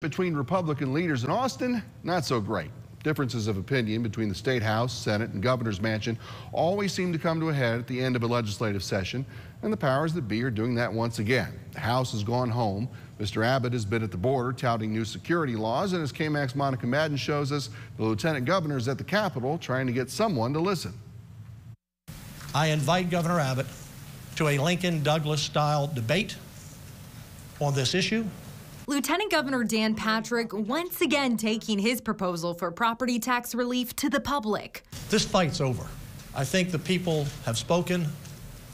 Between Republican leaders in Austin, not so great. Differences of opinion between the State House, Senate, and Governor's Mansion always seem to come to a head at the end of a legislative session, and the powers that be are doing that once again. The House has gone home. Mr. Abbott has been at the border touting new security laws, and as KAMC's Monica Madden shows us, the Lieutenant Governor is at the Capitol trying to get someone to listen. I invite Governor Abbott to a Lincoln-Douglas-style debate on this issue. Lieutenant Governor Dan Patrick once again taking his proposal for property tax relief to the public. This fight's over. I think the people have spoken.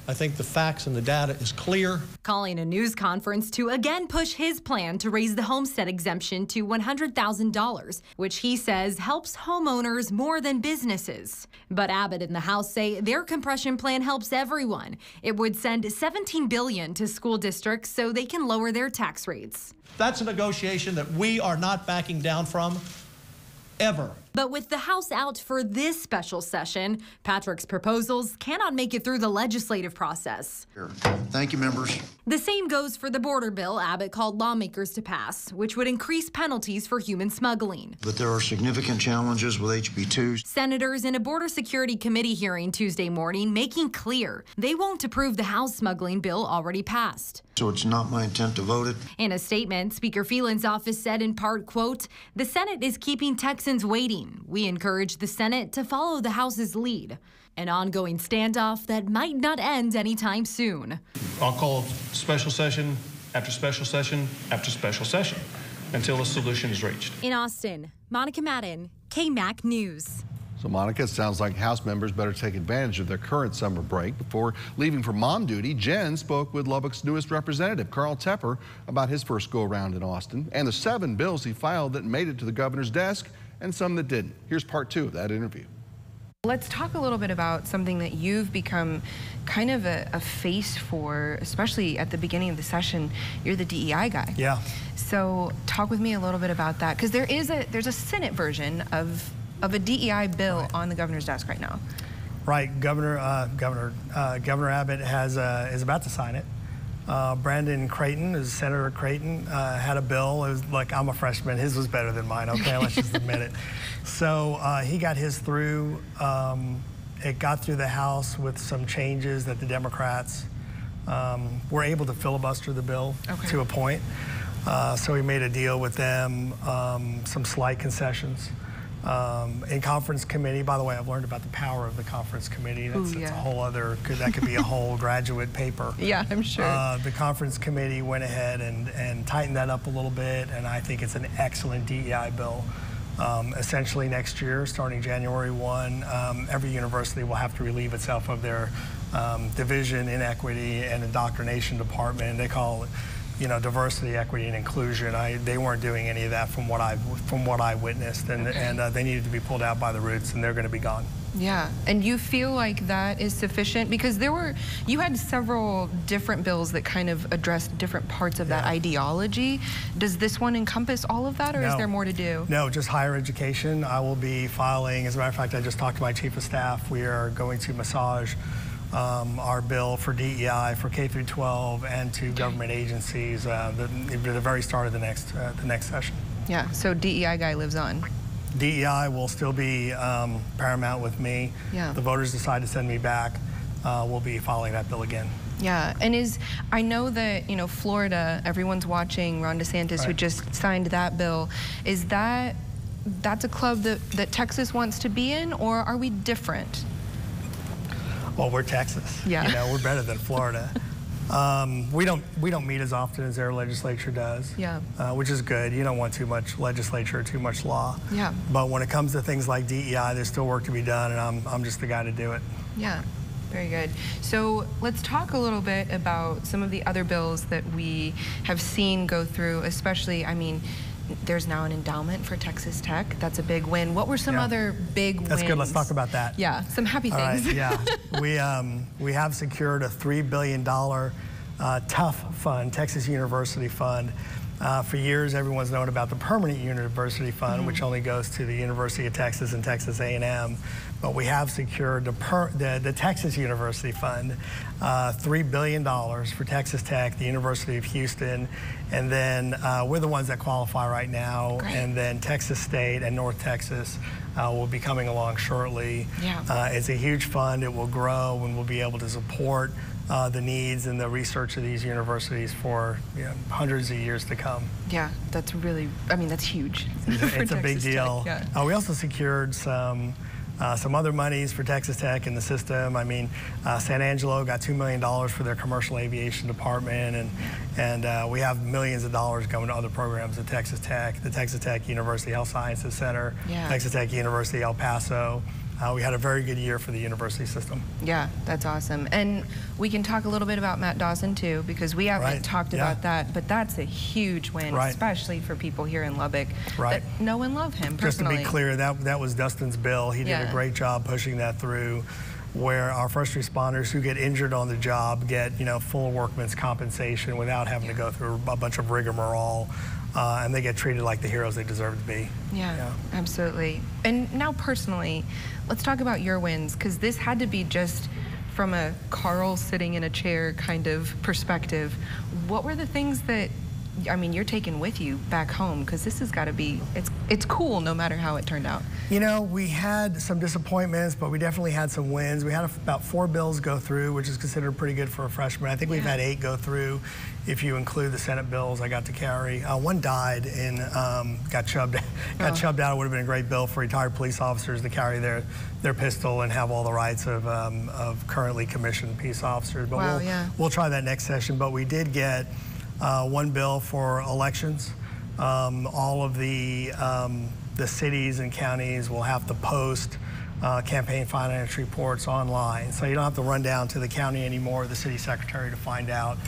I think the facts and the data is clear. Calling a news conference to again push his plan to raise the homestead exemption to $100,000, which he says helps homeowners more than businesses. But Abbott and the House say their compression plan helps everyone. It would send $17 billion to school districts so they can lower their tax rates. That's a negotiation that we are not backing down from, ever. But with the House out for this special session, Patrick's proposals cannot make it through the legislative process. Thank you, members. The same goes for the border bill Abbott called lawmakers to pass, which would increase penalties for human smuggling. But there are significant challenges with HB 2. Senators in a Border Security Committee hearing Tuesday morning making clear they won't approve the House smuggling bill already passed. So it's not my intent to vote it. In a statement, Speaker Phelan's office said in part, quote, "The Senate is keeping Texans waiting. We encourage the Senate to follow the House's lead." An ongoing standoff that might not end anytime soon. I'll call special session after special session after special session until a solution is reached. In Austin, Monica Madden, KAMC News. So, Monica, it sounds like House members better take advantage of their current summer break. Before leaving for mom duty, Jen spoke with Lubbock's newest representative, Carl Tepper, about his first go-around in Austin and the 7 bills he filed that made it to the governor's desk and some that didn't. Here's part 2 of that interview. Let's talk a little bit about something that you've become kind of a face for, especially at the beginning of the session. You're the DEI guy. Yeah. So talk with me a little bit about that, because there's a Senate version of a DEI bill on the governor's desk right now. Right, Governor Abbott is about to sign it. Brandon Creighton, Senator Creighton, had a bill. It was like, I'm a freshman. His was better than mine. Okay, let's just admit it. So he got his through. It got through the House with some changes that the Democrats were able to filibuster the bill to a point. So we made a deal with them, some slight concessions. In conference committee, by the way, I've learned about the power of the conference committee. That's a whole other, that could be a whole graduate paper. Yeah, I'm sure. The conference committee went ahead and tightened that up a little bit, and I think it's an excellent DEI bill. Essentially next year, starting January 1, every university will have to relieve itself of their division, inequity, and indoctrination department. They call it, diversity, equity, and inclusion. They weren't doing any of that from what I witnessed, and they needed to be pulled out by the roots, and they're going to be gone. Yeah, and you feel like that is sufficient, because you had several different bills that kind of addressed different parts of that ideology. Does this one encompass all of that, or is there more to do? No, just higher education. I will be filing, as a matter of fact, I just talked to my chief of staff. We are going to massage our bill for DEI for K through 12 and to government agencies at the very start of the next session. Yeah, so DEI guy lives on. DEI will still be paramount with me. Yeah. The voters decide to send me back, we'll be filing that bill again. Yeah, and I know that, Florida, everyone's watching Ron DeSantis, who just signed that bill. Is that's a club that Texas wants to be in, or are we different? Well, we're Texas. Yeah. We're better than Florida. We don't meet as often as their legislature does. Yeah. Which is good. You don't want too much legislature, too much law. Yeah. But when it comes to things like DEI, there's still work to be done, and I'm just the guy to do it. Yeah. Very good. So let's talk a little bit about some of the other bills that we have seen go through, especially, there's now an endowment for Texas Tech. That's a big win. What were some other big wins? That's good. Let's talk about that. Yeah, some happy things. Right, yeah. We have secured a $3 billion TUF fund, Texas University Fund, For years, everyone's known about the Permanent University Fund, which only goes to the University of Texas and Texas A&M. But we have secured the Texas University Fund, $3 billion for Texas Tech, the University of Houston, and then we're the ones that qualify right now. Great. And then Texas State and North Texas will be coming along shortly. Yeah. It's a huge fund. It will grow, and we'll be able to support the needs and the research of these universities for hundreds of years to come. Yeah, that's really, I mean, that's huge. It's a big deal. Tech, yeah. We also secured some other monies for Texas Tech in the system. I mean, San Angelo got $2 million for their commercial aviation department, and we have millions of dollars going to other programs at Texas Tech, the Texas Tech University Health Sciences Center, Yeah. Texas Tech University El Paso. We had a very good year for the university system. Yeah, that's awesome. And we can talk a little bit about Matt Dawson too, because we haven't talked about that, but that's a huge win, especially for people here in Lubbock that know and love him personally. Just to be clear, that was Dustin's bill. He did a great job pushing that through, where our first responders who get injured on the job get full workman's compensation without having to go through a bunch of rigmarole. And they get treated like the heroes they deserve to be. Yeah, absolutely. And now personally, let's talk about your wins, because this had to be just from a Carl sitting in a chair kind of perspective. What were the things that, I mean, you're taking with you back home? Because this has got to be, it's cool no matter how it turned out. We had some disappointments, but we definitely had some wins. We had about 4 bills go through, which is considered pretty good for a freshman. I think we've had 8 go through, if you include the Senate bills I got to carry. One died and got chubbed out. It would have been a great bill for retired police officers to carry their pistol and have all the rights of currently commissioned peace officers. But we'll try that next session. But we did get 1 bill for elections. All of the cities and counties will have to post campaign finance reports online. So you don't have to run down to the county anymore, or the city secretary, to find out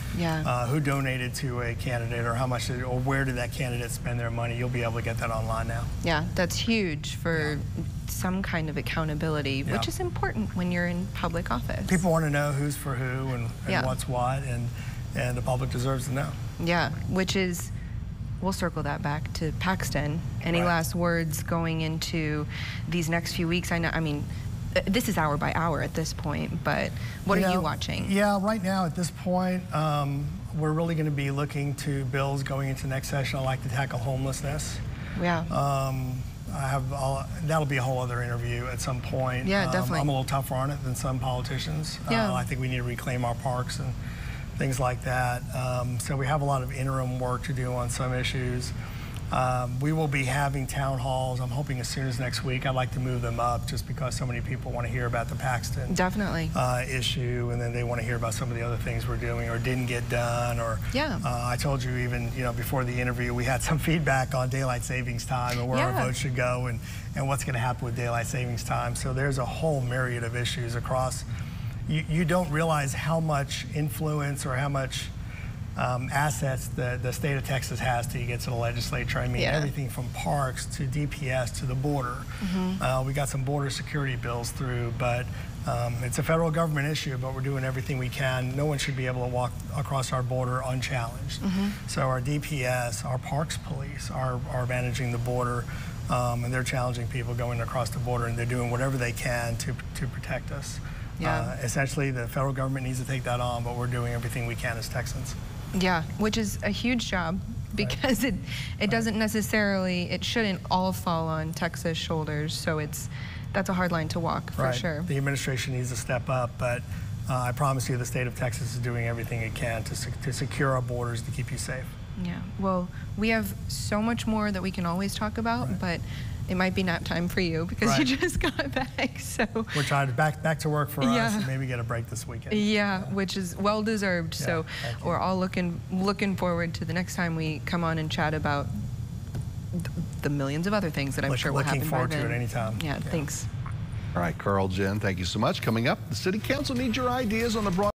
who donated to a candidate or how much, or where did that candidate spend their money. You'll be able to get that online now. Yeah, that's huge for some kind of accountability, which is important when you're in public office. People want to know who's for who and what's what, and the public deserves to know. Yeah, which is, we'll circle that back to Paxton. Any last words going into these next few weeks? I mean, this is hour by hour at this point, but what are you watching? Yeah, right now at this point, we're really going to be looking to bills going into next session. I'd like to tackle homelessness. Yeah. That'll be a whole other interview at some point. Yeah, definitely. I'm a little tougher on it than some politicians. I think we need to reclaim our parks and things like that. So we have a lot of interim work to do on some issues. We will be having town halls, I'm hoping as soon as next week. I'd like to move them up just because so many people want to hear about the Paxton issue, and then they want to hear about some of the other things we're doing or didn't get done. Or I told you even before the interview, we had some feedback on daylight savings time and where our votes should go and what's going to happen with daylight savings time. So there's a whole myriad of issues across. You don't realize how much influence or how much assets the state of Texas has till you get to the legislature. I mean, everything from parks to DPS to the border. We got some border security bills through, but it's a federal government issue, but we're doing everything we can. No one should be able to walk across our border unchallenged. So our DPS, our parks police are managing the border, and they're challenging people going across the border, and they're doing whatever they can to protect us. Essentially, the federal government needs to take that on, but we're doing everything we can as Texans. Yeah, which is a huge job, because it doesn't necessarily, it shouldn't all fall on Texas shoulders. So that's a hard line to walk for sure. The administration needs to step up, but I promise you the state of Texas is doing everything it can to secure our borders, to keep you safe. Yeah, well, we have so much more that we can always talk about, but it might be nap time for you because you just got back. So we're trying to back to work for us and maybe get a break this weekend. Yeah, which is well deserved. So we're all looking forward to the next time we come on and chat about the millions of other things that I'm sure will happen by then. Looking forward to it anytime. Yeah, thanks. All right, Carl, Jen, thank you so much. Coming up, the City Council needs your ideas on the broad